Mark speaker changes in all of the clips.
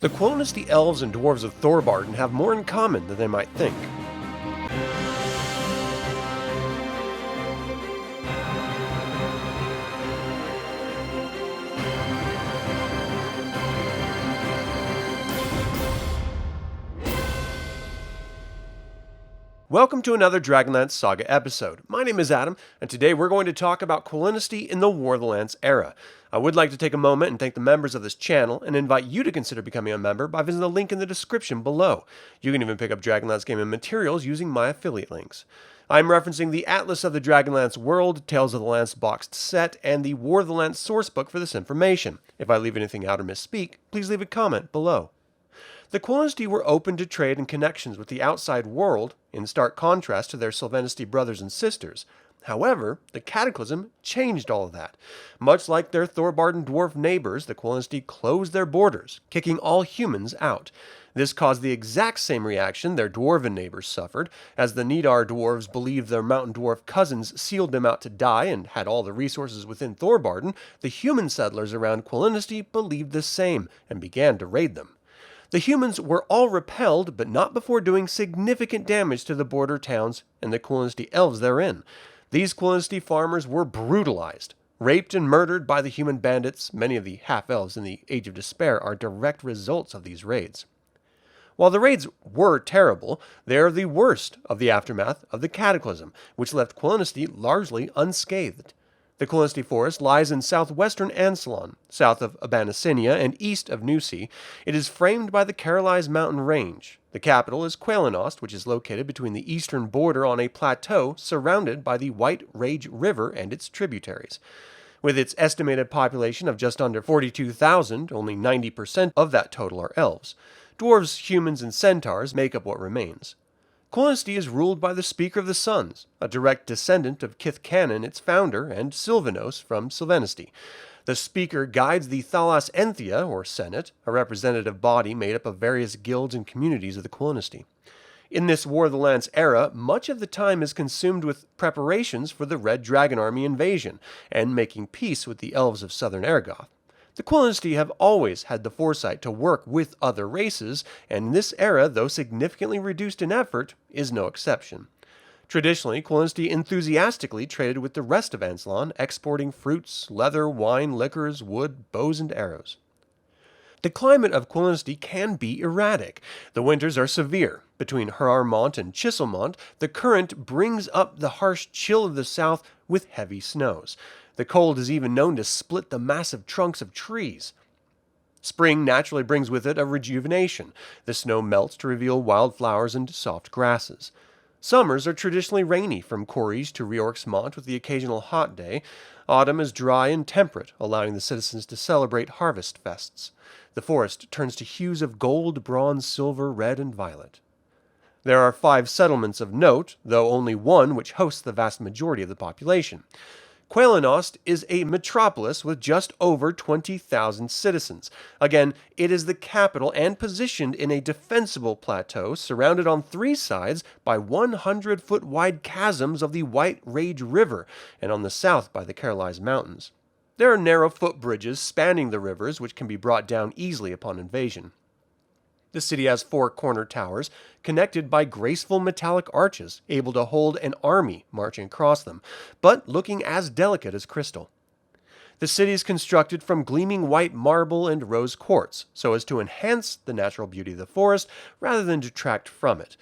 Speaker 1: The Qualinesti elves and dwarves of Thorbardin have more in common than they might think. Welcome to another DragonLance Saga episode. My name is Adam, and today we're going to talk about Qualinesti in the War of the Lance era. I would like to take a moment and thank the members of this channel and invite you to consider becoming a member by visiting the link in the description below. You can even pick up Dragonlance gaming materials using my affiliate links. I'm referencing the Atlas of the Dragonlance World, Tales of the Lance boxed set, and the War of the Lance sourcebook for this information. If I leave anything out or misspeak, please leave a comment below. The Qualinesti were open to trade and connections with the outside world, in stark contrast to their Silvanesti brothers and sisters. However, the Cataclysm changed all of that. Much like their Thorbardin Dwarf neighbors, the Qualinesti closed their borders, kicking all humans out. This caused the exact same reaction their Dwarven neighbors suffered, as the Neidar dwarves believed their mountain dwarf cousins sealed them out to die and had all the resources within Thorbardin. The human settlers around Qualinesti believed the same, and began to raid them. The humans were all repelled, but not before doing significant damage to the border towns and the Qualinesti elves therein. These Qualinesti farmers were brutalized, raped and murdered by the human bandits. Many of the half-elves in the Age of Despair are direct results of these raids. While the raids were terrible, they are the worst of the aftermath of the Cataclysm, which left Qualinesti largely unscathed. The Qualinesti Forest lies in southwestern Ansalon, south of Abanasinia and east of Nusi. It is framed by the Carolise mountain range. The capital is Qualinesti, which is located between the eastern border on a plateau surrounded by the White Rage River and its tributaries. With its estimated population of just under 42,000, only 90% of that total are elves. Dwarves, humans, and centaurs make up what remains. Qualinesti is ruled by the Speaker of the Suns, a direct descendant of Kith-Canon, its founder, and Silvanesti from Silvanesti. The Speaker guides the Thalas Enthia, or Senate, a representative body made up of various guilds and communities of the Qualinesti. In this War of the Lance era, much of the time is consumed with preparations for the Red Dragon Army invasion, and making peace with the elves of southern Aragoth. The Qualinesti have always had the foresight to work with other races, and in this era, though significantly reduced in effort, is no exception. Traditionally, Qualinesti enthusiastically traded with the rest of Ansalon, exporting fruits, leather, wine, liquors, wood, bows, and arrows. The climate of Qualinesti can be erratic. The winters are severe. Between Herarmont and Chiselmont, the current brings up the harsh chill of the south with heavy snows. The cold is even known to split the massive trunks of trees. Spring naturally brings with it a rejuvenation. The snow melts to reveal wildflowers and soft grasses. Summers are traditionally rainy from Corrige to Riorxmont with the occasional hot day. Autumn is dry and temperate, allowing the citizens to celebrate harvest fests. The forest turns to hues of gold, bronze, silver, red, and violet. There are 5 settlements of note, though only one which hosts the vast majority of the population. Qualinesti is a metropolis with just over 20,000 citizens. Again, it is the capital and positioned in a defensible plateau surrounded on 3 sides by 100-foot-wide chasms of the White Rage River, and on the south by the Carolise Mountains. There are narrow footbridges spanning the rivers which can be brought down easily upon invasion. The city has 4 corner towers, connected by graceful metallic arches, able to hold an army marching across them, but looking as delicate as crystal. The city is constructed from gleaming white marble and rose quartz, so as to enhance the natural beauty of the forest rather than detract from it.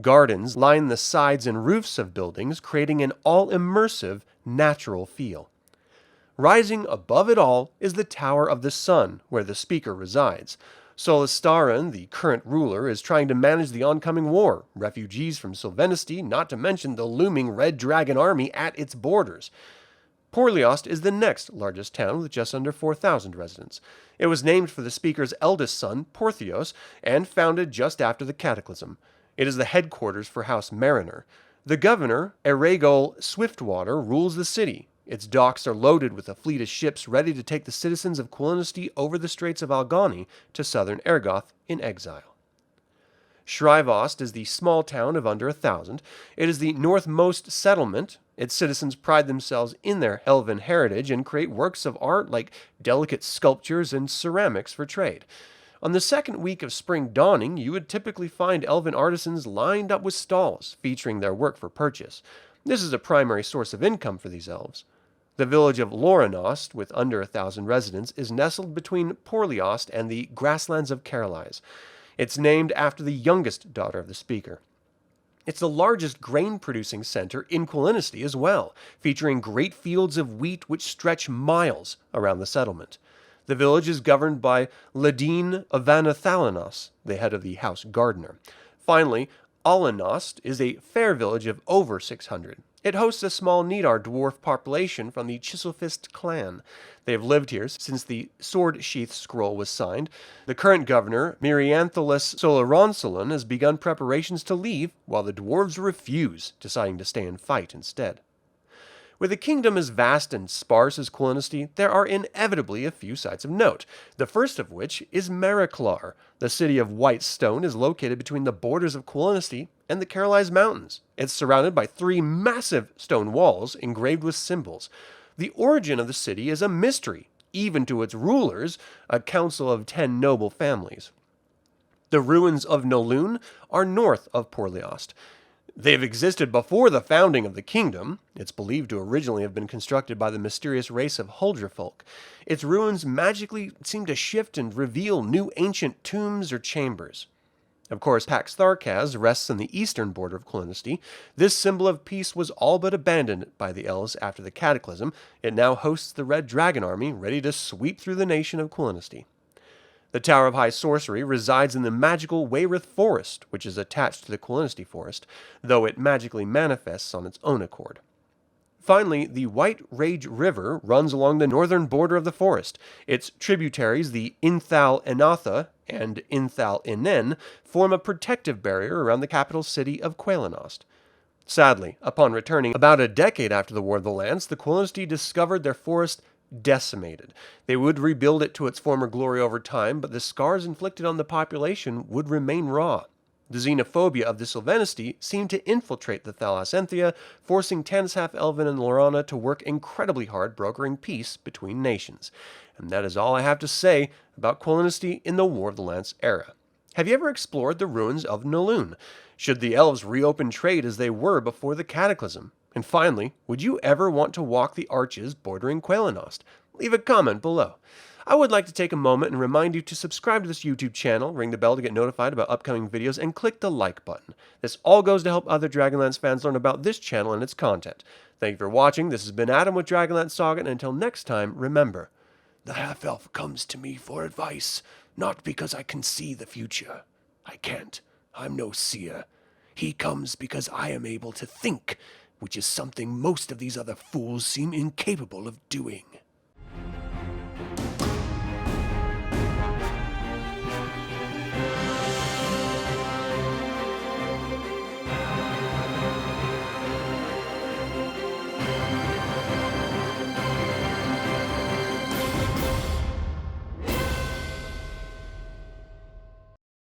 Speaker 1: Gardens line the sides and roofs of buildings, creating an all-immersive, natural feel. Rising above it all is the Tower of the Sun, where the Speaker resides. Solistaran, the current ruler, is trying to manage the oncoming war, refugees from Silvanesti, not to mention the looming Red Dragon army at its borders. Porliost is the next largest town with just under 4,000 residents. It was named for the Speaker's eldest son, Porthios, and founded just after the Cataclysm. It is the headquarters for House Mariner. The governor, Erregol Swiftwater, rules the city. Its docks are loaded with a fleet of ships ready to take the citizens of Qualinesti over the Straits of Algani to southern Aragoth in exile. Shrivost is the small town of under 1,000. It is the northmost settlement. Its citizens pride themselves in their elven heritage and create works of art like delicate sculptures and ceramics for trade. On the second week of spring dawning, you would typically find elven artisans lined up with stalls, featuring their work for purchase. This is a primary source of income for these elves. The village of Lorenost, with under 1,000 residents, is nestled between Porliost and the grasslands of Carolise. It's named after the youngest daughter of the speaker. It's the largest grain-producing center in Qualinesti as well, featuring great fields of wheat which stretch miles around the settlement. The village is governed by Ladine Avanathalanos, the head of the house gardener. Finally, Alanost is a fair village of over 600. It hosts a small Neidar dwarf population from the Chiselfist clan. They have lived here since the Sword Sheath Scroll was signed. The current governor, Mirianthalus Solaronsolon, has begun preparations to leave, while the dwarves refuse, deciding to stay and fight instead. With a kingdom as vast and sparse as Qualinesti, there are inevitably a few sites of note, the first of which is Mariclar. The city of White Stone is located between the borders of Qualinesti and the Carolise Mountains. It's surrounded by 3 massive stone walls engraved with symbols. The origin of the city is a mystery, even to its rulers, a council of 10 noble families. The ruins of Noloun are north of Porliost. They have existed before the founding of the kingdom. It's believed to originally have been constructed by the mysterious race of Huldrefolk. Its ruins magically seem to shift and reveal new ancient tombs or chambers. Of course, Pax Tharkaz rests on the eastern border of Qualinesti. This symbol of peace was all but abandoned by the elves after the Cataclysm. It now hosts the Red Dragon Army, ready to sweep through the nation of Qualinesti. The Tower of High Sorcery resides in the magical Wayrith Forest, which is attached to the Qualinesti Forest, though it magically manifests on its own accord. Finally, the White Rage River runs along the northern border of the forest. Its tributaries, the Inthal Enatha and Inthal Inen, form a protective barrier around the capital city of Qualinost. Sadly, upon returning about a decade after the War of the Lance, the Qualinesti discovered their forest decimated. They would rebuild it to its former glory over time, but the scars inflicted on the population would remain raw. The xenophobia of the Silvanesti seemed to infiltrate the Thalassenthia, forcing Tanis half-elven and Lorana to work incredibly hard brokering peace between nations. And that is all I have to say about Qualinesti in the War of the Lance era. Have you ever explored the ruins of Noloun? Should the elves reopen trade as they were before the Cataclysm? And finally, would you ever want to walk the arches bordering Qualinost? Leave a comment below. I would like to take a moment and remind you to subscribe to this YouTube channel, ring the bell to get notified about upcoming videos, and click the like button. This all goes to help other Dragonlance fans learn about this channel and its content. Thank you for watching. This has been Adam with Dragonlance Saga, and until next time, remember, the half-elf comes to me for advice, not because I can see the future. I can't. I'm no seer. He comes because I am able to think, which is something most of these other fools seem incapable of doing.